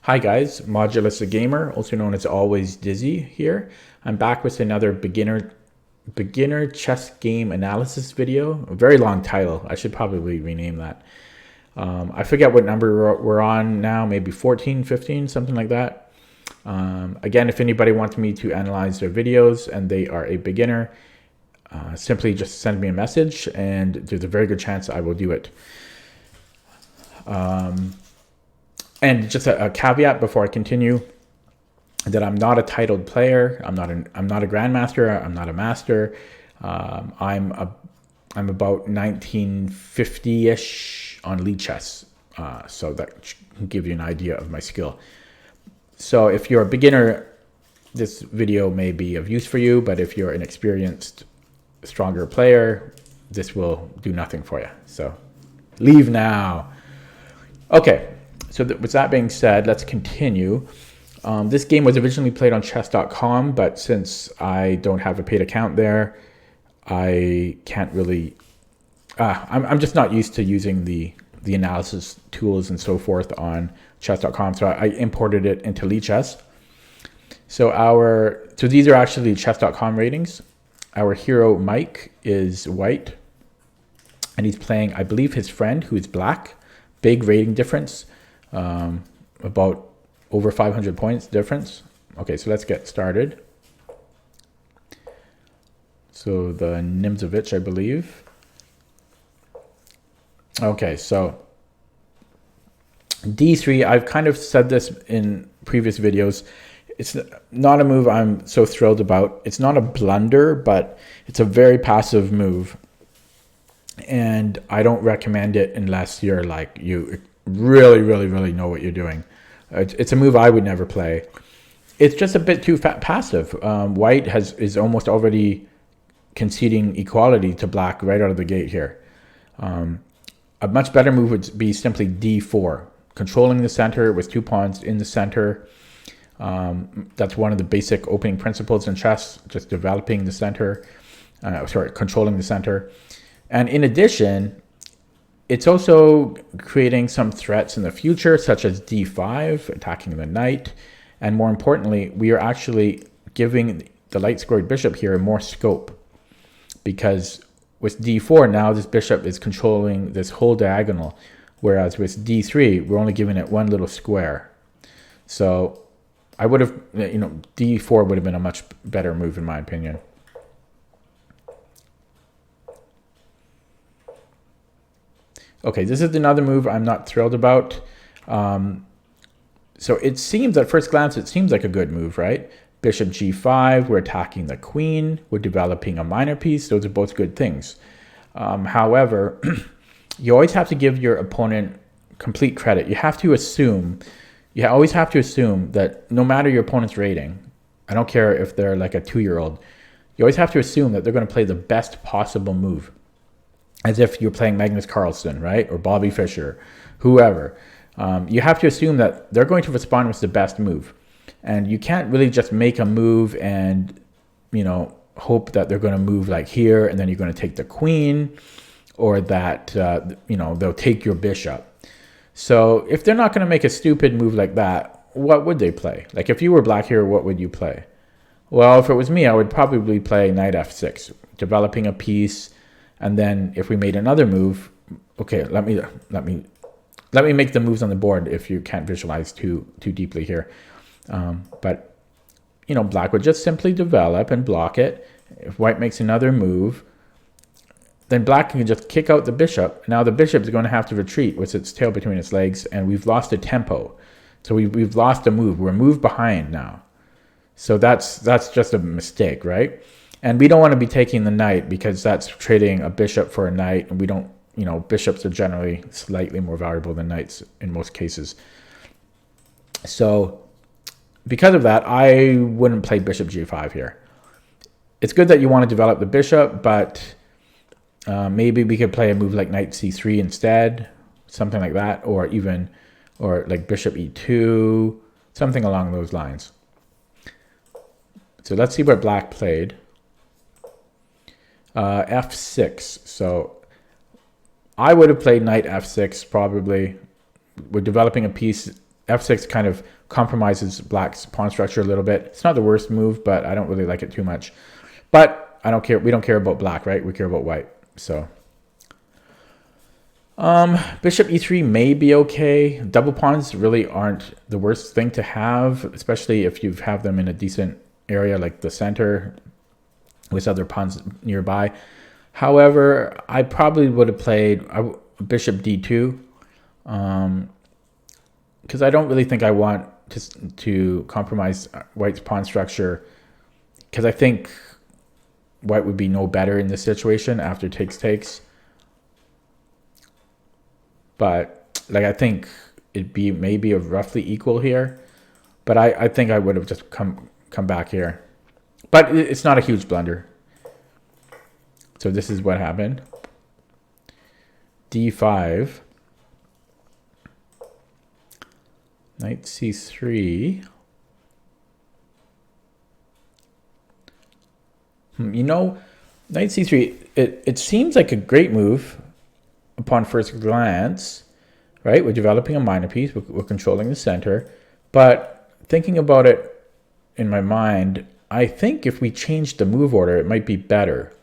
Hi guys, Modulus the Gamer, also known as Always Dizzy here. I'm back with another beginner chess game analysis video. A very long title. I should probably rename that. I forget what number we're on now, maybe 14, 15, something like that. Again, if anybody wants me to analyze their videos and they are a beginner, simply just send me a message and there's a very good chance I will do it. And just a caveat before I continue, that I'm not a titled player. I'm not a grandmaster. I'm not a master. I'm about 1950-ish on Lichess, so that can give you an idea of my skill. So if you're a beginner, this video may be of use for you, but if you're an experienced, stronger player, this will do nothing for you. So leave now. Okay. So with that being said, let's continue. This game was originally played on chess.com, but since I don't have a paid account there, I can't really... I'm just not used to using the analysis tools and so forth on chess.com, so I imported it into Lichess. So these are actually chess.com ratings. Our hero, Mike, is white, and he's playing, I believe, his friend, who is black. Big rating difference. About over 500 points difference. Okay, so let's get started. So the Nimzovich, I believe. Okay, so D3, I've kind of said this in previous videos. It's not a move I'm so thrilled about. It's not a blunder, but it's a very passive move. And I don't recommend it unless you're like you really know what you're doing. It's a move I would never play. It's just a bit too passive. White is almost already conceding equality to black right out of the gate here. A much better move would be simply D4, controlling the center with two pawns in the center. That's one of the basic opening principles in chess, just developing the center, controlling the center. And in addition, it's also creating some threats in the future, such as D5, attacking the knight. And more importantly, we are actually giving the light-scored bishop here more scope. Because with D4, now this bishop is controlling this whole diagonal. Whereas with D3, we're only giving it one little square. So I would have, D4 would have been a much better move in my opinion. Okay, this is another move I'm not thrilled about. So it seems, at first glance, it seems like a good move, right? Bishop G5, we're attacking the queen, we're developing a minor piece. Those are both good things. However, you always have to give your opponent complete credit. You always have to assume that no matter your opponent's rating, I don't care if they're like a 2-year-old, you always have to assume that they're going to play the best possible move. As if you're playing Magnus Carlsen, right? Or Bobby Fischer, whoever. You have to assume that they're going to respond with the best move. And you can't really just make a move and, hope that they're going to move like here and then you're going to take the queen, or that, they'll take your bishop. So if they're not going to make a stupid move like that, what would they play? Like if you were black here, what would you play? Well, if it was me, I would probably play knight f6, developing a piece. And then if we made another move, okay, let me make the moves on the board if you can't visualize too deeply here. But black would just simply develop and block it. If white makes another move, then black can just kick out the bishop. Now the bishop is going to have to retreat with its tail between its legs, and we've lost a tempo. So we've lost a move. We're a move behind now. So that's just a mistake, right? And we don't want to be taking the knight because that's trading a bishop for a knight. And we don't, bishops are generally slightly more valuable than knights in most cases. So because of that, I wouldn't play bishop G5 here. It's good that you want to develop the bishop, but maybe we could play a move like knight C3 instead, something like that, or like bishop E2, something along those lines. So let's see what black played. F6. So I would have played knight f6 probably. We're developing a piece f6 kind of compromises black's pawn structure a little bit. It's not the worst move, but I don't really like it too much. But I don't care. We don't care about black, right? We care about white. So bishop e3 may be okay. Double pawns really aren't the worst thing to have, especially if you have them in a decent area like the center with other pawns nearby. However, I probably would have played bishop d2 because I don't really think I want to compromise white's pawn structure, because I think white would be no better in this situation after takes. But like, I think it'd be maybe a roughly equal here, but I think I would have just come back here. But it's not a huge blunder. So this is what happened. d5. Knight c3. You know, knight c3, it seems like a great move upon first glance, right? We're developing a minor piece. We're controlling the center. But thinking about it in my mind, I think if we change the move order, it might be better.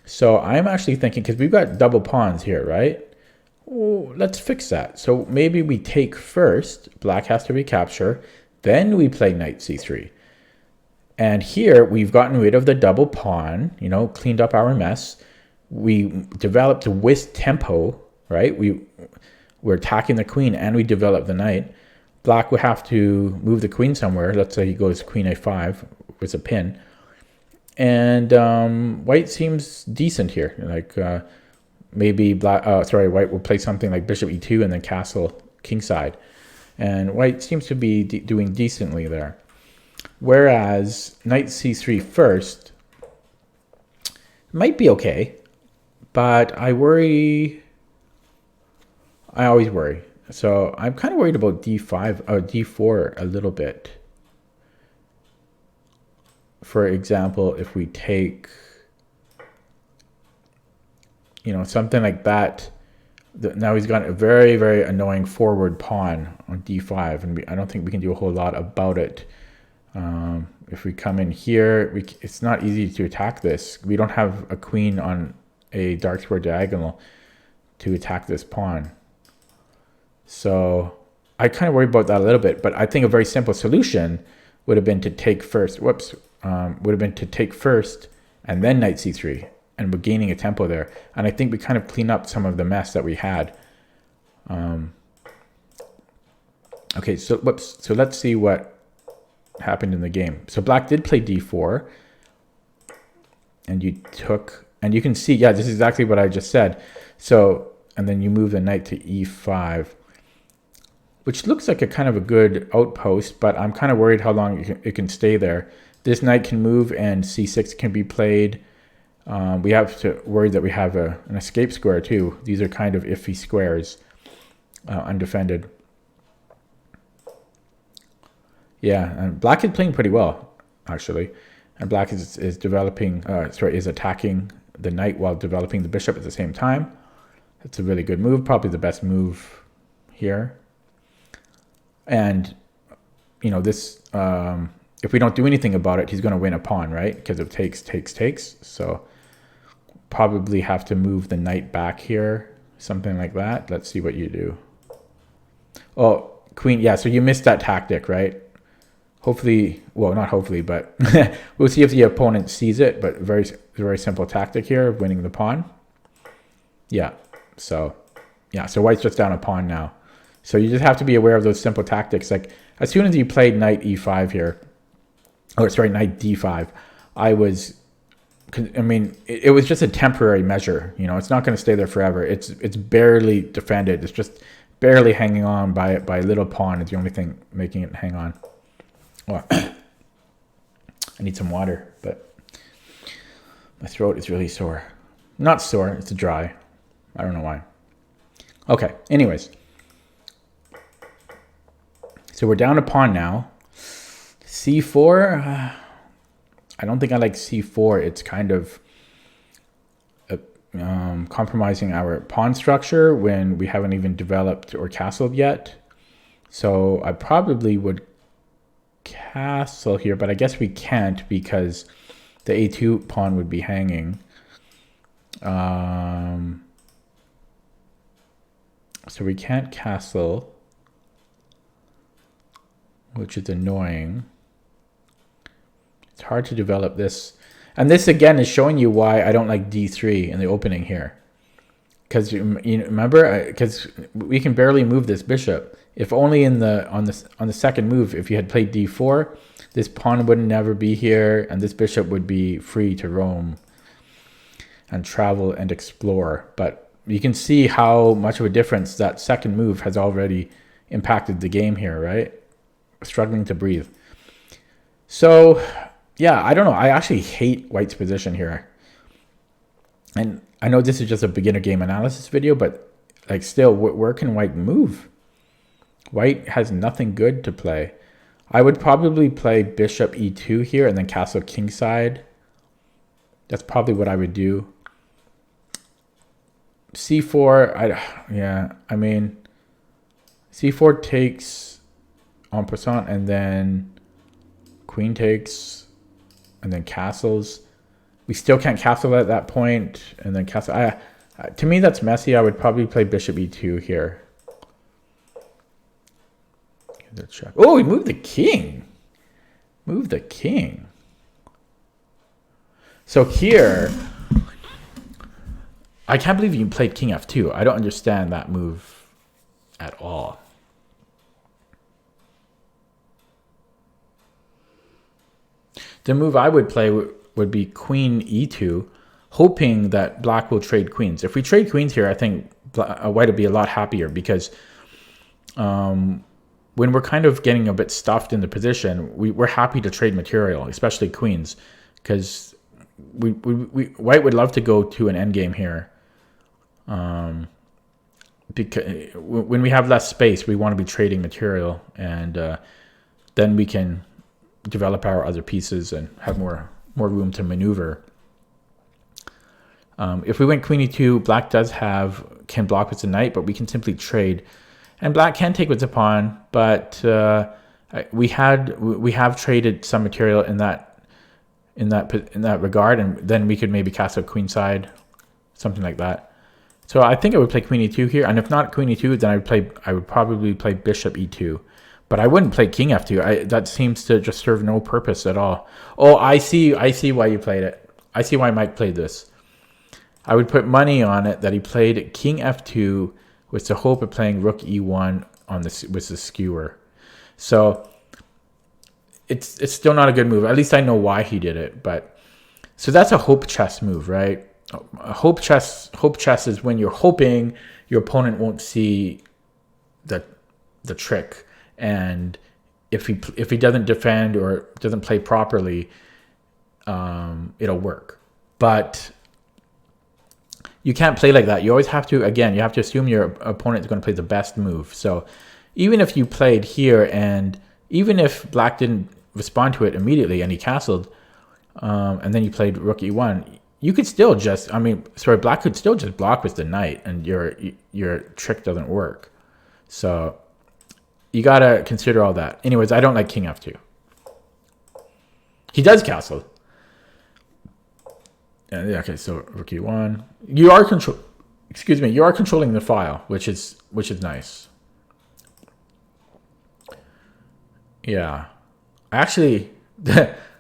So I'm actually thinking, because we've got double pawns here, right? Oh, let's fix that. So maybe we take first, black has to recapture, then we play knight c3. And here we've gotten rid of the double pawn, you know, cleaned up our mess. We developed with tempo, right? We're attacking the queen and we develop the knight. Black would have to move the queen somewhere. Let's say he goes queen a5 with a pin. And white seems decent here. Like maybe white will play something like bishop e2 and then castle kingside. And white seems to be doing decently there. Whereas knight c3 first might be okay, but I worry. I always worry. So I'm kind of worried about d5 or d4 a little bit. For example, if we take, you know, something like that, now he's got a very, very annoying forward pawn on d5, and I don't think we can do a whole lot about it. If we come in here, it's not easy to attack this. We don't have a queen on a dark square diagonal to attack this pawn. So I kind of worry about that a little bit, but I think a very simple solution would have been to take first. Would have been to take first and then knight c3, and we're gaining a tempo there. And I think we kind of clean up some of the mess that we had. Okay, so let's see what happened in the game. So black did play d4, and you can see, yeah, this is exactly what I just said. So, and then you move the knight to e5, which looks like a kind of a good outpost, but I'm kind of worried how long it can stay there. This knight can move and c6 can be played. We have to worry that we have an escape square too. These are kind of iffy squares, undefended. Yeah, and black is playing pretty well, actually. And black is developing, is attacking the knight while developing the bishop at the same time. It's a really good move, probably the best move here. And, you know, this, if we don't do anything about it, he's going to win a pawn, right? Because of takes. So probably have to move the knight back here, something like that. Let's see what you do. Oh, queen, yeah, so you missed that tactic, right? Hopefully, well, not hopefully, but we'll see if the opponent sees it. But very simple tactic here of winning the pawn. Yeah, so white's just down a pawn now. So you just have to be aware of those simple tactics. Like as soon as you played knight e5 here, knight d5, it was just a temporary measure. You know, it's not going to stay there forever. It's barely defended. It's just barely hanging on by a little pawn is the only thing making it hang on. Well, I need some water, but my throat is really sore. Not sore, it's dry. I don't know why. Okay, anyways. So we're down a pawn now. c4, I don't think I like c4. It's kind of compromising our pawn structure when we haven't even developed or castled yet. So I probably would castle here, but I guess we can't because the a2 pawn would be hanging. So we can't castle, which is annoying. It's hard to develop this. And this again is showing you why I don't like d3 in the opening here. Because you remember, because we can barely move this bishop. If only on the second move, if you had played d4, this pawn would never be here, and this bishop would be free to roam and travel and explore. But you can see how much of a difference that second move has already impacted the game here, right? Struggling to breathe. So, yeah, I don't know. I actually hate White's position here. And I know this is just a beginner game analysis video, but like still, where can White move? White has nothing good to play. I would probably play bishop e2 here and then castle kingside. That's probably what I would do. c4, I mean, c4 takes en passant, and then queen takes, and then castles. We still can't castle at that point, and then castle. To me, that's messy. I would probably play bishop e2 here. Oh, he moved the king. Move the king. So here, I can't believe you played king f2. I don't understand that move at all. The move I would play would be queen e2, hoping that black will trade queens. If we trade queens here, I think white would be a lot happier because when we're kind of getting a bit stuffed in the position, we're happy to trade material, especially queens, because white would love to go to an endgame here. Because when we have less space, we want to be trading material, and then we can develop our other pieces and have more room to maneuver. If we went queen e2, black can block with the knight, but we can simply trade. And black can take with the pawn, but we have traded some material in that regard, and then we could maybe castle queenside, something like that. So I think I would play queen e2 here, and if not queen e2, then I would probably play bishop e2, but I wouldn't play king f2. That seems to just serve no purpose at all. Oh, I see why you played it. I see why Mike played this. I would put money on it that he played king f2 with the hope of playing rook e1 with the skewer. So it's still not a good move. At least I know why he did it. But so that's a hope chess move, right? A hope chess is when you're hoping your opponent won't see the trick, and if he doesn't defend or doesn't play properly, it'll work. But you can't play like that. You always have to, again, you have to assume your opponent is going to play the best move. So even if you played here, and even if black didn't respond to it immediately and he castled, and then you played rook e1, you could still just, black could still just block with the knight, and your trick doesn't work. So you got to consider all that. Anyways, I don't like king f2. He does castle. Yeah, okay, so rook e1. You are controlling the file, which is nice. Yeah. Actually,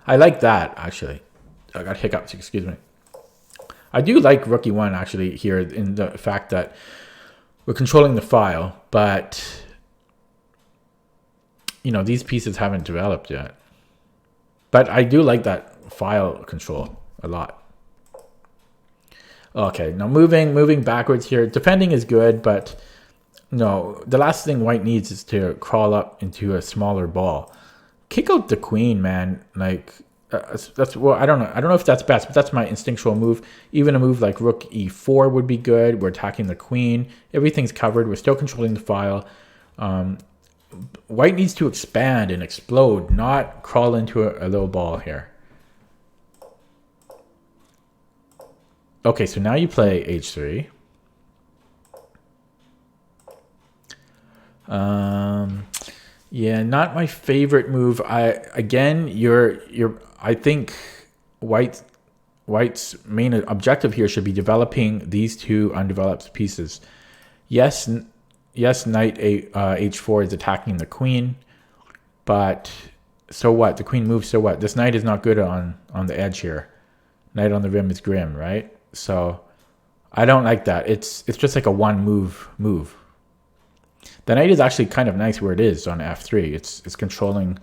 I like that, actually. I got hiccups, excuse me. I do like rook e1, actually, here, in the fact that we're controlling the file, but these pieces haven't developed yet. But I do like that file control a lot. Okay, now moving backwards here. Defending is good, but no, the last thing white needs is to crawl up into a smaller ball. Kick out the queen, man. Like that's well, I don't know if that's best, but that's my instinctual move. Even a move like rook e4 would be good. We're attacking the queen. Everything's covered. We're still controlling the file. White needs to expand and explode, not crawl into a little ball here. Okay, so now you play h3. Yeah, not my favorite move. I think white White's main objective here should be developing these two undeveloped pieces. Yes, yes, knight h4 is attacking the queen, but so what? The queen moves, so what? This knight is not good on the edge here. Knight on the rim is grim, right? So I don't like that. It's just like a one move. The knight is actually kind of nice where it is on f3. It's controlling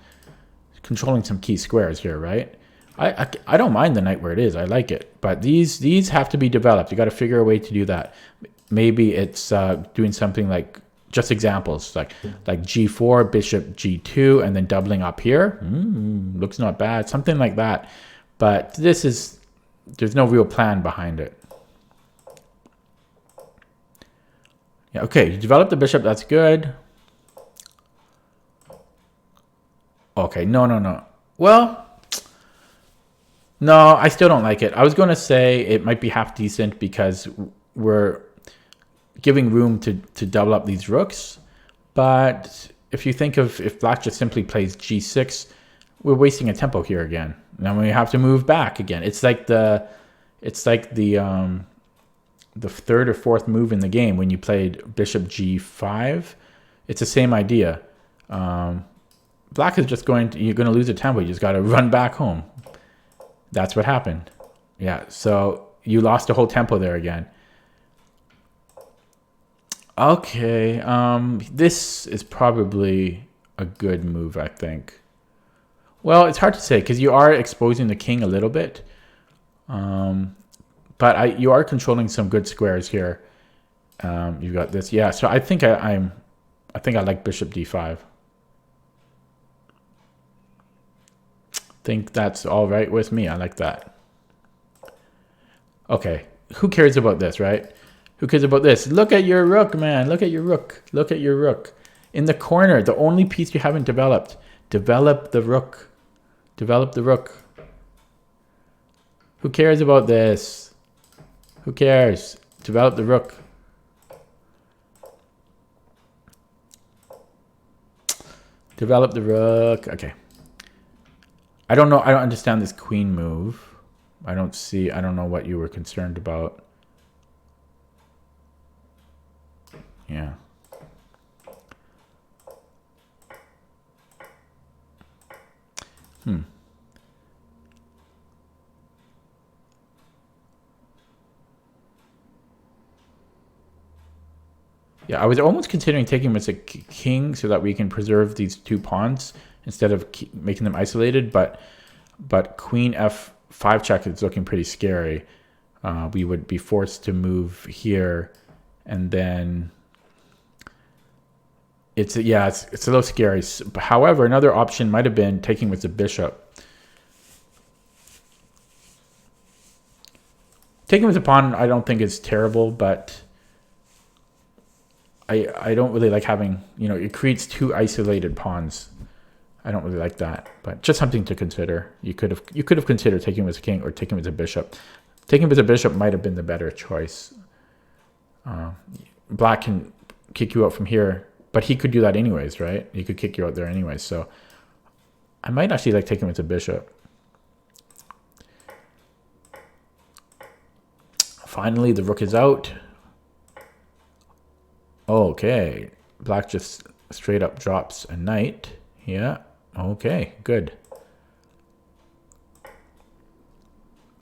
some key squares here, right? I don't mind the knight where it is. I like it, but these have to be developed. You got to figure a way to do that. Maybe it's doing something like just examples like g4, bishop g2, and then doubling up here. Looks not bad. Something like that. But there's no real plan behind it. Yeah, okay, you develop the bishop, that's good. Okay, no. Well, no, I still don't like it. I was going to say it might be half decent because we're giving room to double up these rooks. But if you think of if black just simply plays g6, we're wasting a tempo here again. Now we have to move back again. It's like the third or fourth move in the game when you played bishop g5. It's the same idea. Black is just you're going to lose a tempo. You just got to run back home. That's what happened. Yeah, so you lost a whole tempo there again. Okay, this is probably a good move, I think. Well, it's hard to say because you are exposing the king a little bit. But you are controlling some good squares here. You've got this. Yeah, so I think I like bishop d5. Think that's all right with me. I like that. Okay, who cares about this, right? Who cares about this? Look at your rook, man. Look at your rook. Look at your rook. In the corner, the only piece you haven't developed. Develop the rook. Develop the rook. Who cares about this? Who cares? Develop the rook. Develop the rook. Okay. I don't know. I don't understand this queen move. I don't know what you were concerned about. Yeah. Yeah, I was almost considering taking him as a king so that we can preserve these two pawns instead of making them isolated, but queen f5 check is looking pretty scary. We would be forced to move here, and then it's a little scary. However, another option might have been taking with the bishop. Taking with the pawn, I don't think is terrible, but I don't really like having, it creates two isolated pawns. I don't really like that, but just something to consider. You could have considered taking with a king or taking with a bishop. Taking with a bishop might have been the better choice. Black can kick you out from here, but he could do that anyways, right? He could kick you out there anyways. So I might actually like taking with a bishop. Finally, the rook is out. Okay, black just straight up drops a knight. Yeah, okay, good.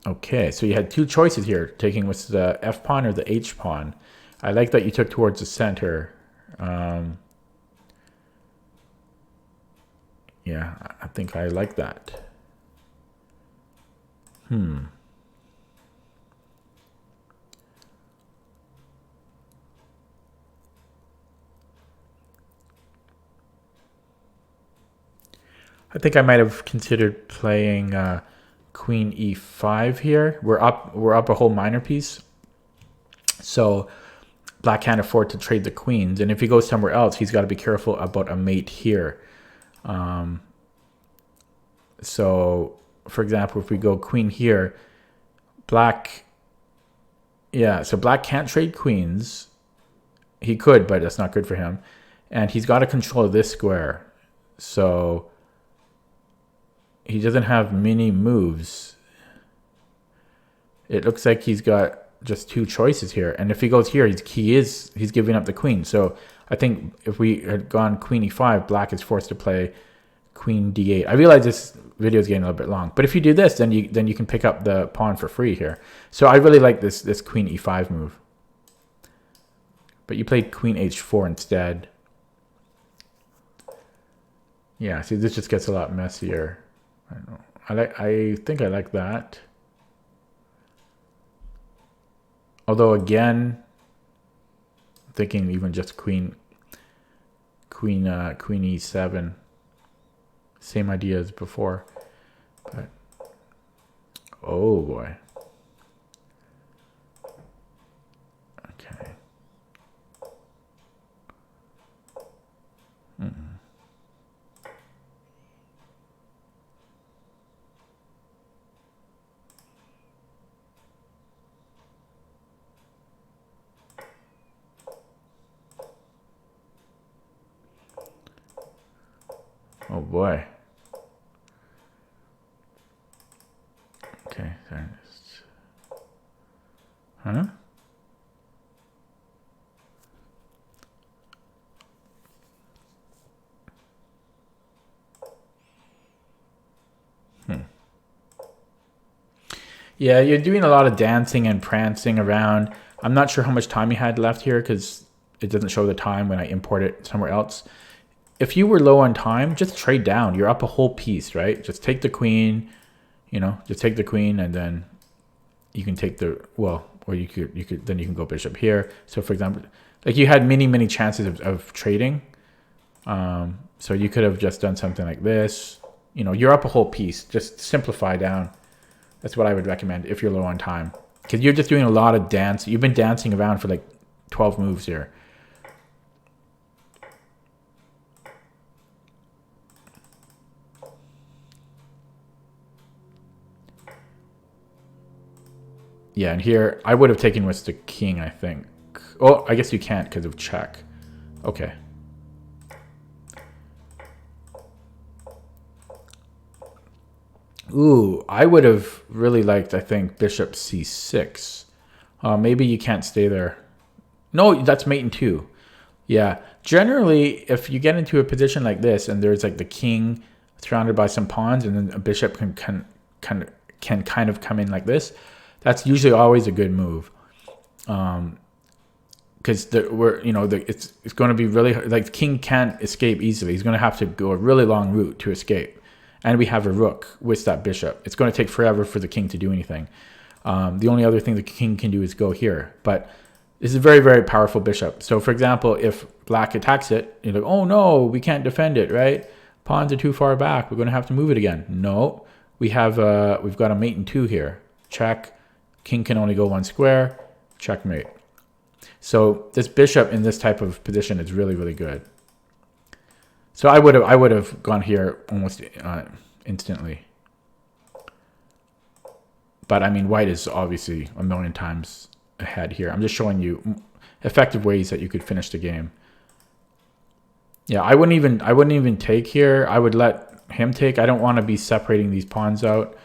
Okay, so you had two choices here, taking with the f pawn or the h pawn. I like that you took towards the center. Yeah, I think I like that. I think I might have considered playing queen e5 here. We're up a whole minor piece, so black can't afford to trade the queens. And if he goes somewhere else, he's got to be careful about a mate here. So, for example, if we go queen here, black can't trade queens. He could, but that's not good for him. And he's got to control this square. So he doesn't have many moves. It looks like he's got just 2 choices here. And if he goes here, he's giving up the queen. So I think if we had gone queen e5, black is forced to play queen d8. I realize this video is getting a little bit long, but if you do this, then you can pick up the pawn for free here. So I really like this queen e5 move. But you played queen h4 instead. Yeah, see, this just gets a lot messier. I don't know. I think I like that. Although again, I'm thinking even just queen e7. Same idea as before. But oh boy. Okay. Oh boy. Okay, there it is. Huh? Yeah, you're doing a lot of dancing and prancing around. I'm not sure how much time you had left here because it doesn't show the time when I import it somewhere else. If you were low on time, just trade down. You're up a whole piece, right? Just take the queen, you know, just take the queen and then you can take the, well, or you could then you can go bishop here. So for example, like you had many chances of trading. So you could have just done something like this. You know, you're up a whole piece. Just simplify down. That's what I would recommend if you're low on time. Because you're just doing a lot of dance. You've been dancing around for like 12 moves here. Yeah, and here I would have taken with the king, I think. Oh, I guess you can't because of check. Okay. Ooh, I would have really liked, I think, bishop c6. Maybe you can't stay there. No, that's mate in 2. Yeah, generally, if you get into a position like this and there's like the king surrounded by some pawns and then a bishop can kind of come in like this, that's usually always a good move. Because it's going to be really like the king can't escape easily. He's going to have to go a really long route to escape. And we have a rook with that bishop. It's going to take forever for the king to do anything. The only other thing the king can do is go here. But this is a very powerful bishop. So for example, if black attacks it, you're like, oh no, we can't defend it, right? Pawns are too far back. We're going to have to move it again. No, we've got a mate in 2 here. Check. King can only go 1 square. Checkmate. So this bishop in this type of position is really good. So I would have gone here almost instantly. But I mean, white is obviously a million times ahead here. I'm just showing you effective ways that you could finish the game. Yeah, I wouldn't even take here. I would let him take. I don't want to be separating these pawns out.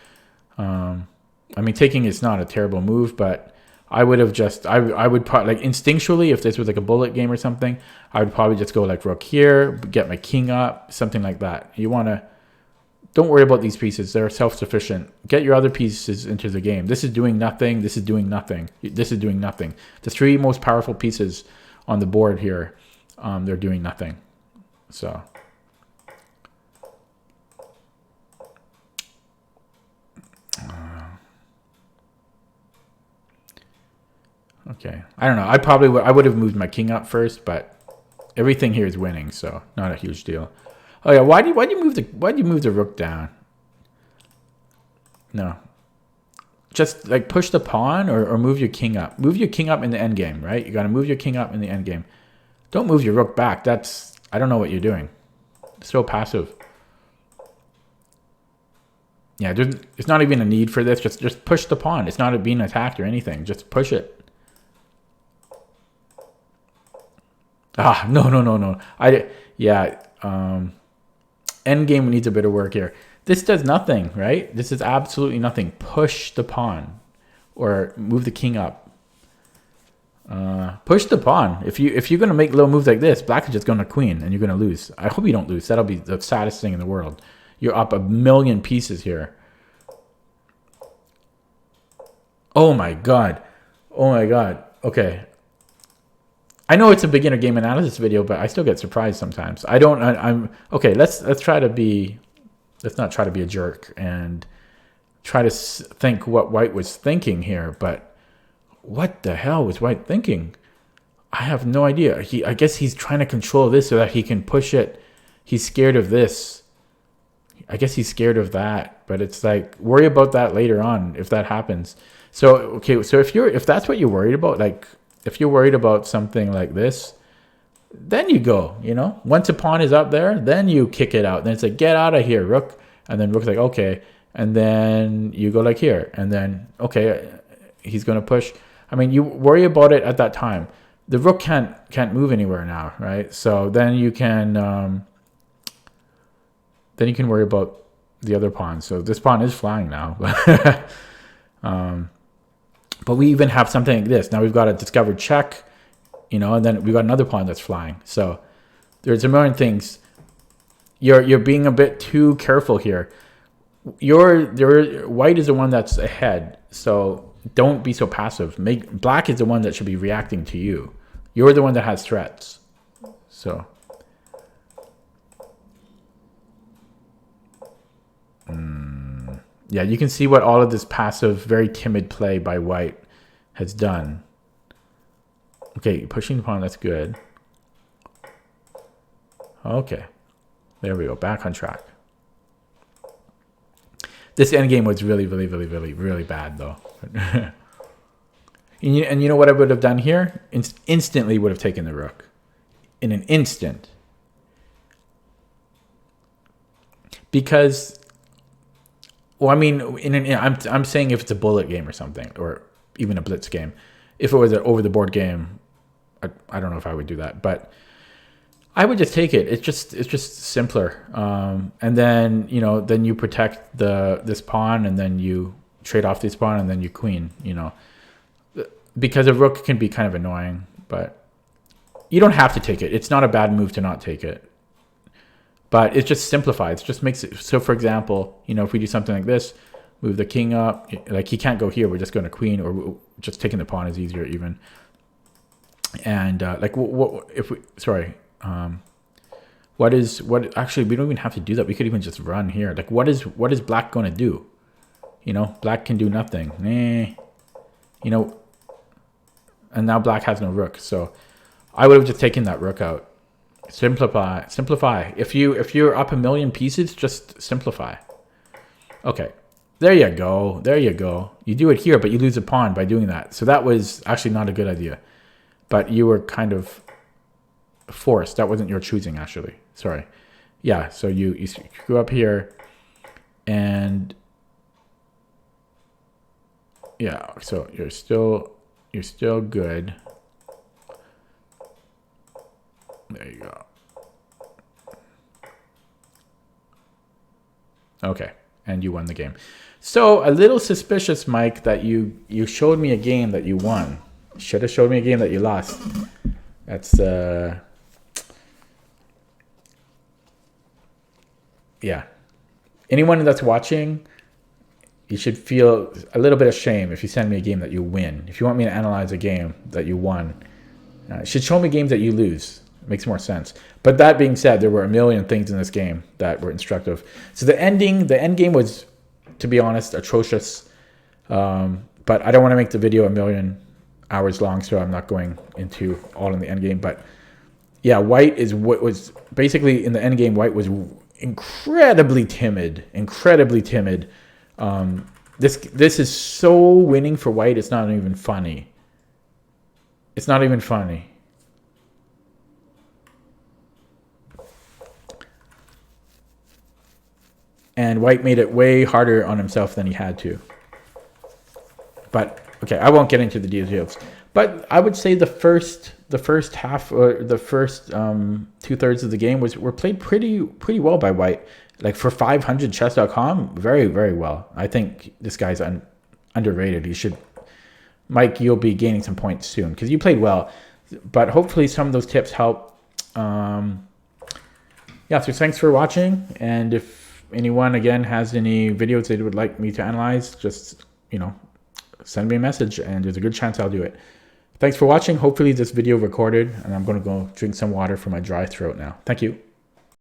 I mean, taking is not a terrible move, but I would have just, I would probably, like instinctually, if this was like a bullet game or something, I would probably just go like rook here, get my king up, something like that. You want to, don't worry about these pieces. They're self-sufficient. Get your other pieces into the game. This is doing nothing. This is doing nothing. This is doing nothing. The 3 most powerful pieces on the board here, they're doing nothing. So. Okay, I don't know. I would have moved my king up first, but everything here is winning, so not a huge deal. Oh yeah, why do you move the rook down? No, just like push the pawn or move your king up. Move your king up in the endgame, right? You got to move your king up in the endgame. Don't move your rook back. I don't know what you're doing. It's so passive. Yeah, it's not even a need for this. Just push the pawn. It's not being attacked or anything. Just push it. Ah, no. Endgame needs a bit of work here. This does nothing, right? This is absolutely nothing. Push the pawn or move the king up. Push the pawn. If you're gonna make little moves like this, black is just gonna queen and you're gonna lose. I hope you don't lose. That'll be the saddest thing in the world. You're up a million pieces here. Oh my god. Oh my god. Okay. I know it's a beginner game analysis video, but I still get surprised sometimes. I'm okay. Let's not try to be a jerk and try to think what White was thinking here. But what the hell was White thinking? I have no idea. I guess he's trying to control this so that he can push it. He's scared of this. I guess he's scared of that. But it's like, worry about that later on if that happens. So okay, so if that's what you're worried about, like if you're worried about something like this, then you go, once a pawn is up there, then you kick it out. Then it's like, get out of here, rook. And then rook's like, okay. And then you go like here. And then, okay, he's going to push. I mean, you worry about it at that time. The rook can't move anywhere now, right? So then you can worry about the other pawn. So this pawn is flying now. But we even have something like this. Now we've got a discovered check, and then we've got another pawn that's flying. So there's a million things. You're being a bit too careful here. White is the one that's ahead, so don't be so passive. Black is the one that should be reacting to you. You're the one that has threats. So yeah, you can see what all of this passive, very timid play by White has done. Okay, pushing the pawn, that's good. Okay, there we go, back on track. This endgame was really, really, really, really, really bad, though. And you know what I would have done here? Instantly would have taken the rook. In an instant. Because... Well, I mean, I'm saying if it's a bullet game or something, or even a blitz game. If it was an over-the-board game, I don't know if I would do that, but I would just take it. It's just simpler. And then then you protect this pawn, and then you trade off this pawn, and then you queen. Because a rook can be kind of annoying, but you don't have to take it. It's not a bad move to not take it. But it just simplifies. It just makes it so. For example, if we do something like this, move the king up. Like he can't go here. We're just going to queen, or just taking the pawn is easier even. And like what if we? Sorry. What actually we don't even have to do that. We could even just run here. Like what is black going to do? Black can do nothing. And now black has no rook. So I would have just taken that rook out. Simplify. If you're up a million pieces, just simplify. Okay, there you go. You do it here, but you lose a pawn by doing that. So that was actually not a good idea. But you were kind of forced. That wasn't your choosing, actually. Sorry. Yeah. So you screw up here, and yeah. So you're still good. There you go. Okay, and you won the game. So a little suspicious, Mike, that you showed me a game that you won. Should have showed me a game that you lost. That's yeah. Anyone that's watching, you should feel a little bit of shame if you send me a game that you win. If you want me to analyze a game that you won, you should show me games that you lose. It makes more sense. But that being said, there were a million things in this game that were instructive. So the end game was, to be honest, atrocious. But I don't want to make the video a million hours long, so I'm not going into all in the end game. But yeah, White is what was basically in the end game. White was incredibly timid. This is so winning for White. It's not even funny. And White made it way harder on himself than he had to. But okay, I won't get into the details. But I would say the first the first half or the first 2/3 of the game were played pretty well by White. Like for 500 chess.com, very, very well. I think this guy's underrated. He should, Mike, you'll be gaining some points soon because you played well, but hopefully some of those tips help. Yeah, so thanks for watching. And if anyone again has any videos they would like me to analyze, just, send me a message and there's a good chance I'll do it. Thanks for watching. Hopefully this video recorded, and I'm going to go drink some water for my dry throat now. Thank you.